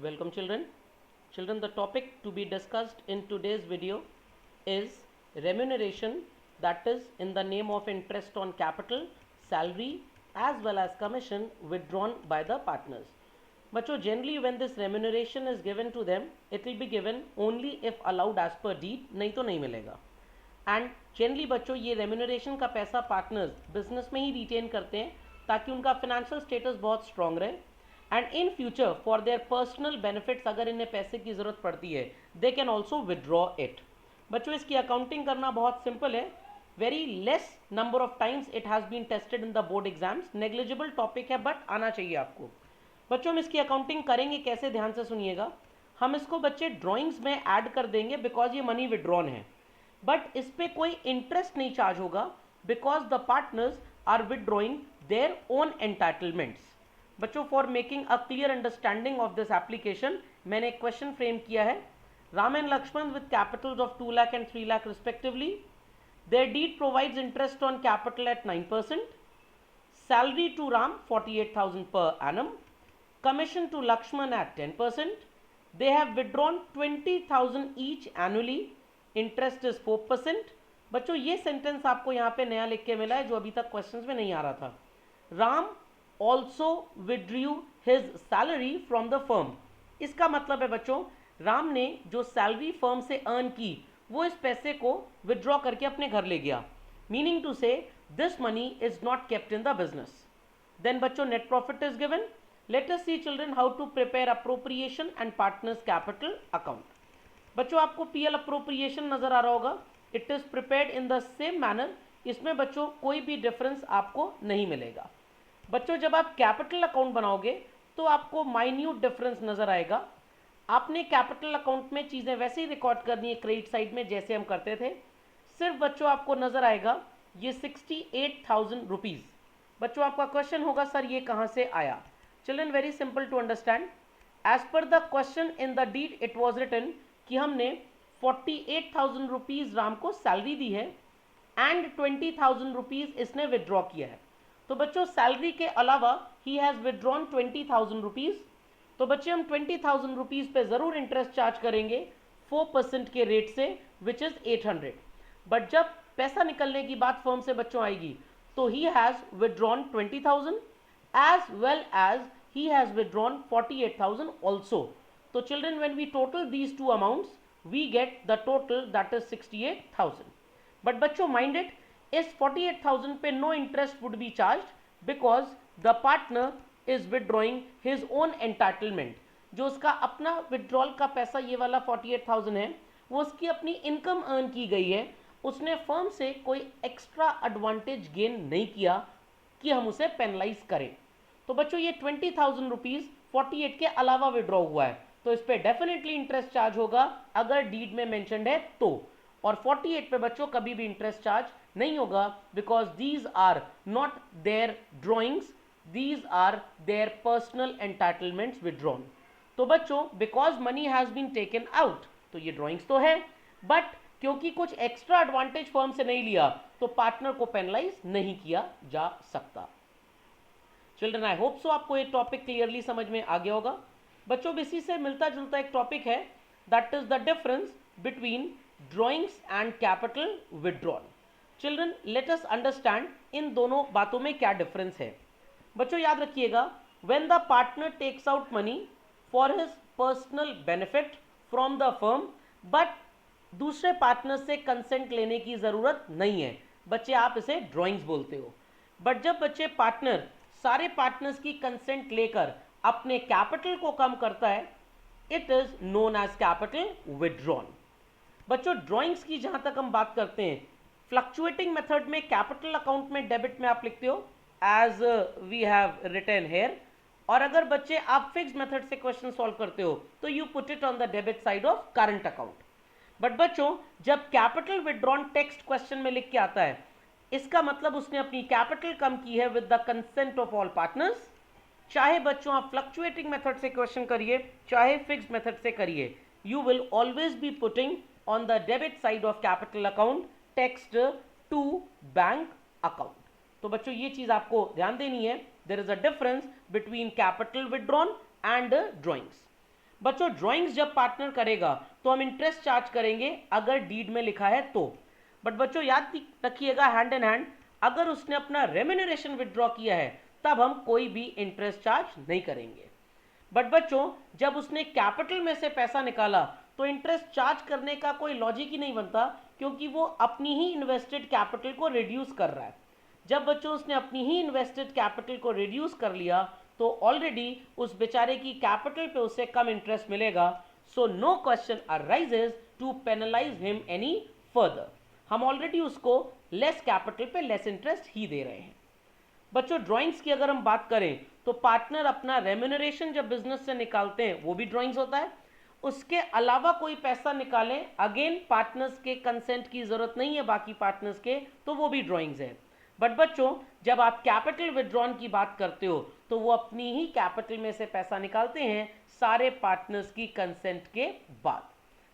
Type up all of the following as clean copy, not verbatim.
Welcome children. Children, the topic to be discussed in today's video is remuneration, that is in the name of interest on capital, salary as well as commission withdrawn by the partners. बच्चों generally when this remuneration is given to them, it will be given only if allowed as per deed, नहीं तो नहीं मिलेगा. And generally बच्चों ये remuneration का पैसा partners business में ही रिटेन करते हैं ताकि उनका फाइनेंशियल स्टेटस बहुत स्ट्रांग रहे and in future for their personal benefits अगर इन्हें पैसे की ज़रूरत पड़ती है they can also withdraw it. बच्चों इसकी अकाउंटिंग करना बहुत सिंपल है. Very less number of times it has been tested in the board exams. Negligible topic है बट आना चाहिए आपको. बच्चों हम इसकी अकाउंटिंग करेंगे कैसे, ध्यान से सुनिएगा. हम इसको बच्चे ड्राइंग्स में ऐड कर देंगे बिकॉज ये मनी विड्रॉन है, बट इस पे कोई इंटरेस्ट नहीं चार्ज होगा because the partners are withdrawing their own entitlements. बच्चों for making a clear understanding of this application मैंने एक क्वेश्चन फ्रेम किया है. Ram and Lakshman with capitals of 2 lakh and 3 lakh respectively. Their deed provides interest on capital at 9%. Salary to Ram 48,000 per annum. Commission to Lakshman at 10%. They have withdrawn 20,000 each annually. Interest is 4%. बच्चों ये sentence आपको यहाँ पे नया लिख के मिला है जो अभी तक क्वेश्चंस में नहीं आ रहा था. Ram also withdrew his salary from the firm. इसका मतलब है बच्चों राम ने जो सैलरी फर्म से अर्न की वो इस पैसे को विदड्रॉ करके अपने घर ले गया. Meaning to say this money is not kept in the business. Then बच्चों net profit is given. Let us see children how to prepare appropriation and partners capital account. बच्चों आपको PL appropriation नजर आ रहा होगा. It is prepared in the same manner. इसमें बच्चों कोई भी डिफरेंस आपको नहीं मिलेगा. बच्चों जब आप कैपिटल अकाउंट बनाओगे तो आपको माइन्यूट डिफरेंस नजर आएगा. आपने कैपिटल अकाउंट में चीज़ें वैसे ही रिकॉर्ड करनी है क्रेडिट साइड में जैसे हम करते थे. सिर्फ बच्चों आपको नजर आएगा ये 68,000 रुपीज़. बच्चों आपका क्वेश्चन होगा सर ये कहाँ से आया. Children, very simple to understand. As per the question in the deed, it was written कि हमने 48,000 रुपीज़ राम को सैलरी दी है एंड 20,000 रुपीज़ इसने विदड्रॉ किया है. तो बच्चों सैलरी के अलावा ही हैज़ विदड्रॉन 20,000 रुपीज़. तो बच्चे हम 20,000 रुपीज़ पे ज़रूर इंटरेस्ट चार्ज करेंगे 4% के रेट से विच इज़ 800. बट जब पैसा निकलने की बात फर्म से बच्चों आएगी तो he has withdrawn 20,000 as well as he has withdrawn 48,000 also. So children, when we total these two amounts we get the total that is 68,000. But बच्चों mind it, इस 48,000 पे no interest would be charged because the partner is withdrawing his own entitlement. जो उसका अपना withdrawal का पैसा ये वाला 48,000 है वो उसकी अपनी इनकम अर्न की गई है. उसने फर्म से कोई एक्स्ट्रा एडवांटेज गेन नहीं किया कि हम उसे पेनलाइज करें. तो बच्चों ये 20,000 रुपीज़ 48 के अलावा विड्रॉ हुआ है तो इस पर डेफिनेटली इंटरेस्ट चार्ज होगा अगर डीड में मेंशन्ड है तो. और 48 पे बच्चों कभी भी इंटरेस्ट चार्ज नहीं होगा because these are not their drawings, these are their personal entitlements withdrawn. तो बच्चों because money has been taken out तो ये ड्रॉइंग्स तो है बट क्योंकि कुछ एक्स्ट्रा एडवांटेज फर्म से नहीं लिया तो पार्टनर को पेनलाइज नहीं किया जा सकता. चिल्ड्रन आई होप सो आपको ये टॉपिक क्लियरली समझ में आ गया होगा. बच्चों इसी से मिलता जुलता एक टॉपिक है that is the difference between drawings and capital withdrawal. Children let us understand इन दोनों बातों में क्या डिफरेंस है. बच्चों याद रखिएगा when the partner takes out money for his personal benefit from the firm but दूसरे पार्टनर से कंसेंट लेने की ज़रूरत नहीं है बच्चे आप इसे ड्राइंग्स बोलते हो. बट जब बच्चे पार्टनर सारे पार्टनर्स की कंसेंट लेकर अपने कैपिटल को कम करता है it is known as capital withdrawn. बच्चों ड्राइंग्स की जहां तक हम बात करते हैं फ्लक्चुएटिंग मेथड में कैपिटल अकाउंट में डेबिट में आप लिखते हो as we have written here. और अगर बच्चे आप फिक्स मेथड से क्वेश्चन सॉल्व करते हो तो you put it on the debit side of current account. But बच्चों जब कैपिटल विदड्रॉन टेक्स्ट क्वेश्चन में लिख के आता है इसका मतलब उसने अपनी कैपिटल कम की है with the consent of all partners. चाहे बच्चों आप फ्लक्चुएटिंग मेथड से क्वेश्चन करिए चाहे फिक्स्ड मेथड से करिए you will always be putting on the debit side of capital account text to bank account. तो बच्चों ये चीज आपको ध्यान देनी है. There is a difference between capital withdrawn and drawings. बच्चों ड्राइंग्स जब पार्टनर करेगा तो हम इंटरेस्ट चार्ज करेंगे अगर डीड में लिखा है तो, बट बच्चों याद रखिएगा हैंड इन हैंड अगर उसने अपना रेम्यूनरेशन विड्रॉ किया है तब हम कोई भी इंटरेस्ट चार्ज नहीं करेंगे। बट बच्चों जब उसने कैपिटल में से पैसा निकाला तो इंटरेस्ट चार्ज करने का कोई लॉजिक ही नहीं बनता, क्योंकि वो अपनी ही इन्वेस्टेड कैपिटल को रिड्यूस कर रहा है। जब बच्चों उसने अपनी ही इन्वेस्टेड कैपिटल को रिड्यूस कर लिया तो ऑलरेडी उस बेचारे की कैपिटल पे उसे कम इंटरेस्ट मिलेगा। So no question arises to penalise him any further. हम ऑलरेडी उसको लेस कैपिटल पे लेस इंटरेस्ट ही दे रहे हैं। बच्चों ड्राइंग्स की अगर हम बात करें तो पार्टनर अपना रेम्यूनरेशन जब बिजनेस से निकालते हैं वो भी ड्राइंग्स होता है। उसके अलावा कोई पैसा निकालें, अगेन पार्टनर्स के कंसेंट की जरूरत नहीं है बाकी पार्टनर्स के, तो वो भी ड्राइंग्स है। बट बच्चों जब आप कैपिटल विड्रॉन की बात करते हो तो वो अपनी ही कैपिटल में से पैसा निकालते हैं सारे पार्टनर्स की कंसेंट के बाद।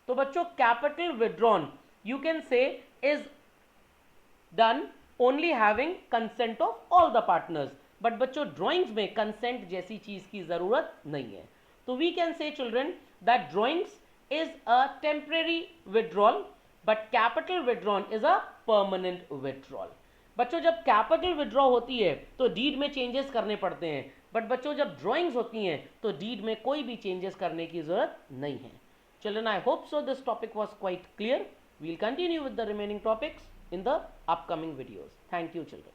तो बच्चों capital withdrawn you can say is done only having consent of all the partners. But बच्चों ड्राइंग्स में कंसेंट जैसी चीज की जरूरत नहीं है। तो we can say children that drawings is a temporary withdrawal but capital withdrawn is a permanent withdrawal. बच्चों जब कैपिटल विड्रॉ होती है तो डीड में चेंजेस करने पड़ते हैं, बट बच्चों जब ड्राइंग्स होती हैं तो डीड में कोई भी चेंजेस करने की जरूरत नहीं है। Children, I hope so this topic was quite clear. We'll continue with the remaining topics in the upcoming videos. Thank you, children.